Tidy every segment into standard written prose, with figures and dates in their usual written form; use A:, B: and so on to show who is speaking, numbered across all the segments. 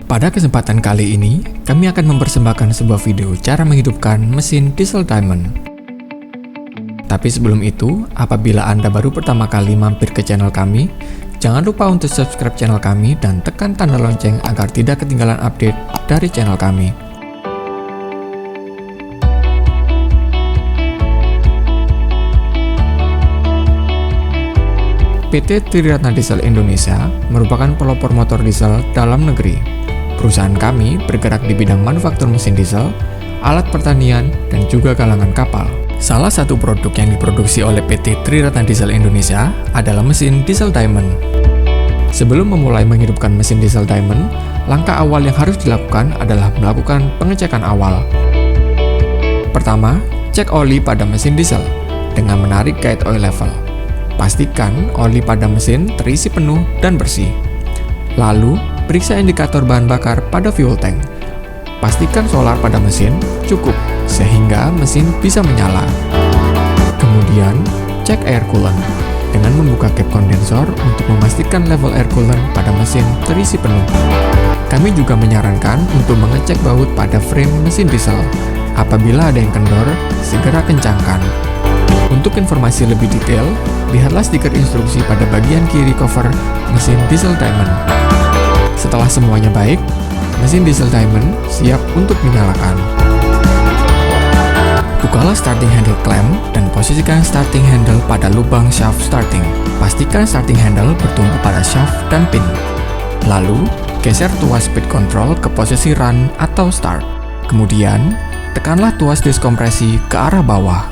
A: Pada kesempatan kali ini, kami akan mempersembahkan sebuah video cara menghidupkan mesin diesel Diamond. Tapi sebelum itu, apabila Anda baru pertama kali mampir ke channel kami, jangan lupa untuk subscribe channel kami dan tekan tanda lonceng agar tidak ketinggalan update dari channel kami. PT Triratna Diesel Indonesia merupakan pelopor motor diesel dalam negeri. Perusahaan kami bergerak di bidang manufaktur mesin diesel, alat pertanian, dan juga galangan kapal. Salah satu produk yang diproduksi oleh PT Triratna Diesel Indonesia adalah mesin diesel Diamond. Sebelum memulai menghidupkan mesin diesel Diamond, langkah awal yang harus dilakukan adalah melakukan pengecekan awal. Pertama, cek oli pada mesin diesel dengan menarik guide oil level. Pastikan oli pada mesin terisi penuh dan bersih. Lalu, periksa indikator bahan bakar pada fuel tank. Pastikan solar pada mesin cukup sehingga mesin bisa menyala. Kemudian, cek air coolant dengan membuka cap kondensor untuk memastikan level air coolant pada mesin terisi penuh. Kami juga menyarankan untuk mengecek baut pada frame mesin diesel. Apabila ada yang kendor, segera kencangkan. Untuk informasi lebih detail, lihatlah stiker instruksi pada bagian kiri cover mesin diesel Diamond. Setelah semuanya baik, mesin diesel Diamond siap untuk dinyalakan. Bukalah starting handle clamp dan posisikan starting handle pada lubang shaft starting. Pastikan starting handle bertumpu pada shaft dan pin. Lalu, geser tuas speed control ke posisi run atau start. Kemudian, tekanlah tuas diskompresi ke arah bawah.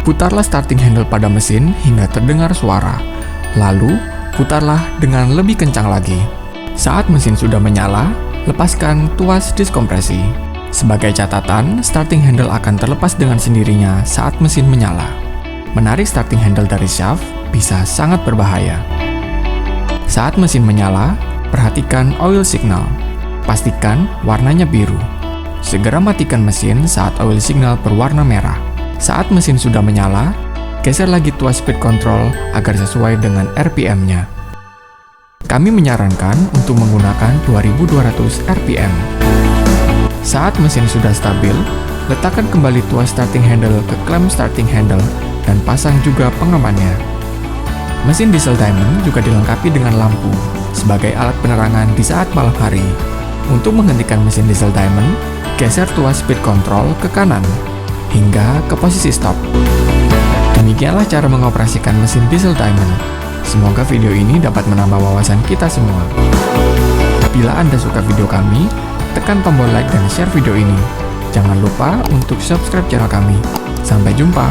A: Putarlah starting handle pada mesin hingga terdengar suara. Lalu, putarlah dengan lebih kencang lagi. Saat mesin sudah menyala, lepaskan tuas diskompresi. Sebagai catatan, starting handle akan terlepas dengan sendirinya saat mesin menyala. Menarik starting handle dari shaft bisa sangat berbahaya. Saat mesin menyala, perhatikan oil signal. Pastikan warnanya biru. Segera matikan mesin saat oil signal berwarna merah. Saat mesin sudah menyala, geser lagi tuas speed control agar sesuai dengan RPM-nya. Kami menyarankan untuk menggunakan 2200 RPM. Saat mesin sudah stabil, letakkan kembali tuas starting handle ke clamp starting handle dan pasang juga pengamannya. Mesin diesel Diamond juga dilengkapi dengan lampu sebagai alat penerangan di saat malam hari. Untuk menghentikan mesin diesel Diamond, geser tuas speed control ke kanan hingga ke posisi stop. Demikianlah cara mengoperasikan mesin diesel Diamond. Semoga video ini dapat menambah wawasan kita semua. Bila Anda suka video kami, tekan tombol like dan share video ini. Jangan lupa untuk subscribe channel kami. Sampai jumpa.